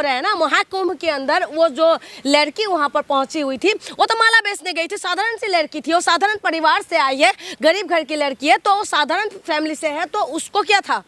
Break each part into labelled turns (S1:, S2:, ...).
S1: रहे हैं ना, महाकुंभ के अंदर वो जो लड़की वहाँ पर पहुँची हुई थी वो तो माला बेचने गई थी, साधारण सी लड़की थी, वो साधारण परिवार से आई है, गरीब घर की लड़की है, तो साधारण फैमिली से है, तो उसको क्या था,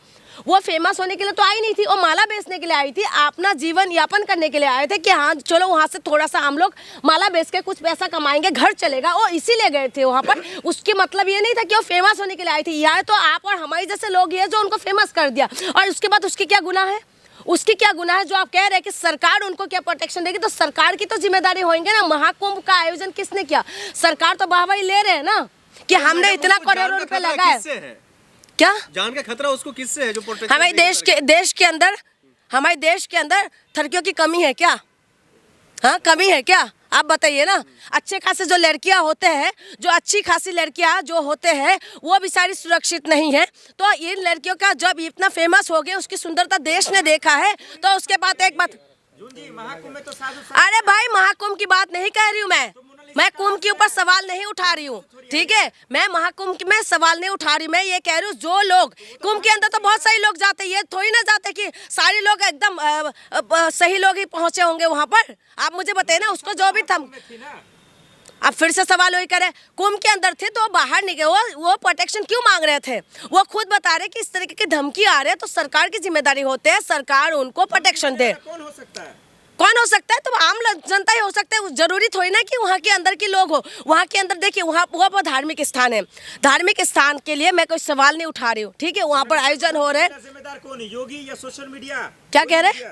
S1: वो फेमस होने के लिए तो आई नहीं थी, वो माला बेचने के लिए आई थी, अपना जीवन यापन करने के लिए आए थे कि हाँ चलो वहाँ से थोड़ा सा हम लोग माला बेच के कुछ पैसा कमाएंगे, घर चलेगा, वो इसीलिए गए थे वहाँ पर। उसके मतलब ये नहीं था कि वो फेमस होने के लिए आई थी। यह तो आप और हमारे जैसे लोग ही है जो उनको फेमस कर दिया, और उसके बाद उसकी क्या गुनाह है, उसकी क्या गुनाह है जो आप कह रहे हैं कि सरकार उनको क्या प्रोटेक्शन देगी? तो सरकार की तो जिम्मेदारी होंगे ना। महाकुंभ का आयोजन किसने किया? सरकार तो वाहवाही ले रहे हैं ना कि हमने इतना करोड़ों रुपए लगाए। क्या
S2: जान का खतरा उसको किससे है जो प्रोटेक्शन?
S1: हमारे देश के अंदर थरकियों की कमी है क्या? हाँ, कमी है क्या? आप बताइए ना। अच्छे खासे जो लड़कियां होते हैं, जो अच्छी खासी लड़कियां जो होते हैं, वो भी सारी सुरक्षित नहीं है। तो इन लड़कियों का जब इतना फेमस हो गया, उसकी सुंदरता देश ने देखा है, तो उसके बाद एक बात, अरे भाई महाकुंभ की बात नहीं कह रही हूँ मैं कुंभ के ऊपर सवाल नहीं उठा रही हूँ, ठीक है? मैं महाकुंभ में सवाल नहीं उठा रही, मैं ये कह रही हूँ जो लोग कुंभ के अंदर, तो बहुत सारे लोग जाते हैं, ये थोड़ी ना जाते कि सारे लोग एकदम सही लोग ही पहुंचे होंगे वहां पर। आप मुझे बताइए ना, उसको जो भी था, अब फिर से सवाल वही करे, कुंभ के अंदर थे तो बाहर नहीं गए, वो प्रोटेक्शन क्यों मांग रहे थे? वो खुद बता रहे कि इस तरीके की धमकी आ रही है, तो सरकार की जिम्मेदारी होती है, सरकार उनको प्रोटेक्शन दे।
S2: कौन हो सकता है?
S1: कौन हो सकता है? तो आम जनता ही हो सकता है, जरूरी थोड़ी ना कि वहाँ के अंदर के लोग हो। वहाँ के अंदर देखिए, वहाँ पर धार्मिक स्थान है, धार्मिक स्थान के लिए मैं कोई सवाल नहीं उठा रही हूँ, ठीक है? वहाँ पर आयोजन हो रहे,
S2: जिम्मेदार कौन है, योगी या सोशल मीडिया?
S1: क्या कह रहे?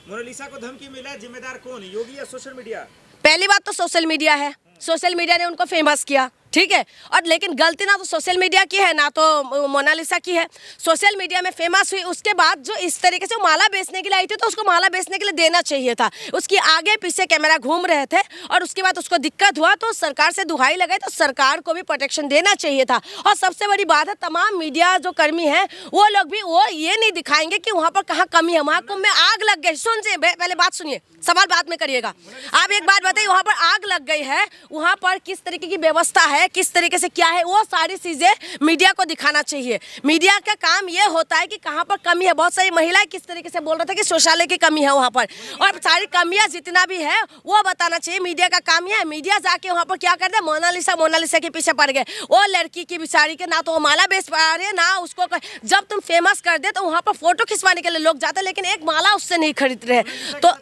S2: मोनालिसा को धमकी मिला, जिम्मेदार कौन है, योगी या सोशल मीडिया?
S1: पहली बात तो सोशल मीडिया है, सोशल मीडिया ने उनको फेमस किया, ठीक है? और लेकिन गलती ना तो सोशल मीडिया की है ना तो मोनालिसा की है। सोशल मीडिया में फेमस हुई, उसके बाद जो इस तरीके से माला बेचने के लिए आई थी, तो उसको माला बेचने के लिए देना चाहिए था। उसकी आगे पीछे कैमरा घूम रहे थे, और उसके बाद उसको दिक्कत हुआ तो सरकार से दुहाई लगाई, तो सरकार को भी प्रोटेक्शन देना चाहिए था। और सबसे बड़ी बात है, तमाम मीडिया जो कर्मी हैं वो लोग भी वो ये नहीं दिखाएंगे कि वहाँ पर कहाँ कमी है। महाकुंभ में आग लग गई, सुनिए पहले बात सुनिए, सवाल बाद में करिएगा। आप एक बात बताइए, वहाँ पर आग लग गई है, वहाँ पर किस तरीके की व्यवस्था है, किस तरीके से क्या है, वो सारी चीजें मीडिया को दिखाना चाहिए। मीडिया का काम ये होता है कि कहाँ पर कमी है। बहुत सारी महिलाएं किस तरीके से बोल रहे थे कि शौचालय की कमी है वहाँ पर, और सारी कमियां जितना भी है वो बताना चाहिए। मीडिया का काम है, मीडिया जाके वहाँ पर क्या कर दे, मोनालिसा के पीछे पड़ गए। वो लड़की की बेचारी के ना तो वो माला बेच पा रहे, ना उसको जब तुम फेमस कर दे तो वहाँ पर फोटो खिंचवाने के लिए लोग जाते, लेकिन एक माला उससे नहीं खरीद रहे। तो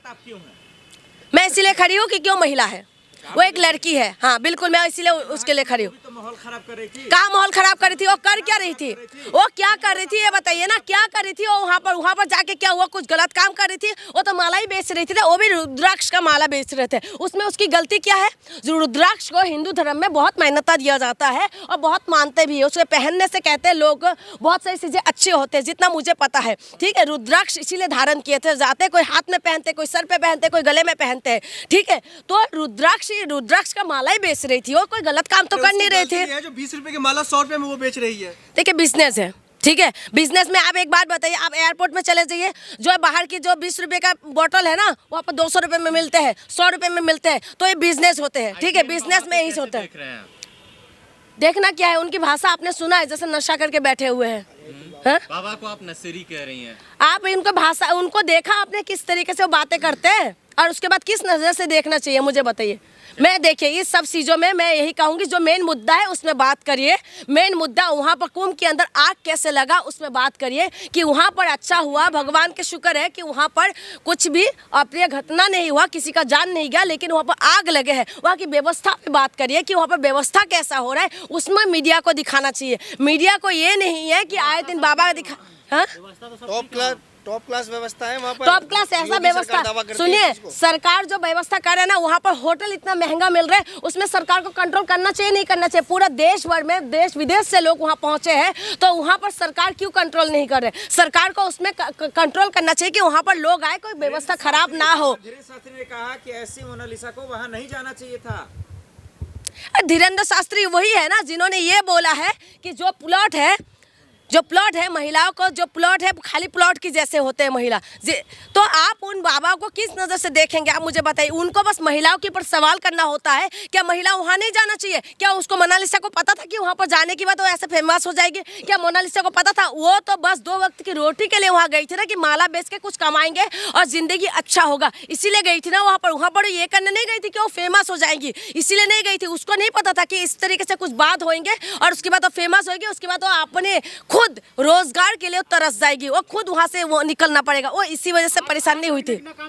S1: मैं इसीलिए खड़ी हूँ कि क्यों महिला है, वो एक लड़की है। हाँ बिल्कुल, मैं इसीलिए उसके लिए खड़ी हूँ।
S2: तो माहौल खराब कर रही थी।
S1: कहाँ माहौल खराब कर रही थी? वो कर क्या रही थी? वो क्या कर रही थी ये बताइए ना, क्या कर रही थी? वो वहाँ पर जाके क्या हुआ? कुछ गलत काम कर रही थी? वो तो माला ही बेच रही थी, वो भी रुद्राक्ष का माला बेच रहे थे। उसमें उसकी गलती क्या है? जो रुद्राक्ष को हिंदू धर्म में बहुत मान्यता दिया जाता है और बहुत मानते भी है। उसे पहनने से कहते हैं लोग बहुत सारी चीजें अच्छे होते हैं, जितना मुझे पता है, ठीक है? रुद्राक्ष इसीलिए धारण किए थे जाते, कोई हाथ में पहनते, कोई सर पे पहनते, कोई गले में पहनते हैं, ठीक है? तो रुद्राक्ष का माला ही बेच रही थी, वो कोई गलत काम तो कर नहीं रहे थे।
S2: जो 20 रुपए की माला 100 रुपए में वो बेच रही है।
S1: देखिए बिजनेस है, ठीक है? बिजनेस में आप एक बात बताइए, आप एयरपोर्ट में चले जाइए, जो बाहर की जो 20 रुपए का बोतल है ना, वहाँ पर 200 रुपए में मिलते हैं, 100 रुपए में मिलते हैं। तो ये बिजनेस होते हैं, ठीक है? बिजनेस में यही होता है। देखना क्या है, उनकी भाषा आपने सुना है, जैसे नशा करके बैठे हुए हैं।
S3: बाबा को आप नशेड़ी कह रही हैं।
S1: आप इनको भाषा, उनको देखा आपने किस तरीके से वो बातें करते हैं, और उसके बाद किस नजर से देखना चाहिए मुझे बताइए। मैं देखिए इस सब चीज़ों में मैं यही कहूँगी, जो मेन मुद्दा है उसमें बात करिए। मेन मुद्दा वहाँ पर कुंभ के अंदर आग कैसे लगा उसमें बात करिए, कि वहाँ पर अच्छा हुआ, भगवान के शुक्र है कि वहाँ पर कुछ भी अप्रिय घटना नहीं हुआ, किसी का जान नहीं गया, लेकिन वहाँ पर आग लगे है। वहाँ की व्यवस्था पे बात करिए कि वहाँ पर व्यवस्था कैसा हो रहा है, उसमें मीडिया को दिखाना चाहिए। मीडिया को ये नहीं है कि आए दिन बाबा दिखा, हाँ
S2: टॉप क्लास व्यवस्था है वहाँ पर,
S1: टॉप क्लास ऐसा व्यवस्था। सुनिए, सरकार जो व्यवस्था कर रहा है ना, वहाँ पर होटल इतना महंगा मिल रहा है, उसमें सरकार को कंट्रोल करना चाहिए, नहीं करना चाहिए? पूरा देश भर में देश विदेश से लोग वहाँ पहुँचे हैं, तो वहाँ पर सरकार क्यों कंट्रोल नहीं कर रहे? सरकार को उसमें कंट्रोल करना चाहिए कि वहाँ पर लोग आए, कोई व्यवस्था खराब ना हो।
S2: धीरेन्द्र शास्त्री ने कहा कि ऐसी मोनालिसा को वहाँ नहीं जाना चाहिए था।
S1: धीरेन्द्र शास्त्री वही है ना जिन्होंने ये बोला है कि जो प्लॉट है, जो प्लॉट है महिलाओं को, जो प्लॉट है खाली प्लॉट की जैसे होते हैं महिला तो आप उन बाबा को किस नज़र से देखेंगे? आप मुझे बताइए। उनको बस महिलाओं के ऊपर सवाल करना होता है, क्या महिला वहाँ नहीं जाना चाहिए? क्या उसको मोनालिसा को पता था कि वहाँ पर जाने के बाद वो ऐसे फेमस हो जाएगी? क्या मोनालिसा को पता था? वो तो बस 2 वक्त की रोटी के लिए वहाँ गई थी ना, कि माला बेच के कुछ कमाएंगे और जिंदगी अच्छा होगा, इसीलिए गई थी ना वहाँ पर ये करने नहीं गई थी कि वो फेमस हो जाएंगी, इसीलिए नहीं गई थी। उसको नहीं पता था कि इस तरीके से कुछ बात होंगे और उसके बाद वो फेमस होगी, उसके बाद वो अपने खुद रोजगार के लिए तरस जाएगी, वो खुद वहाँ से वो निकलना पड़ेगा। वो इसी वजह से परेशानी हुई थी।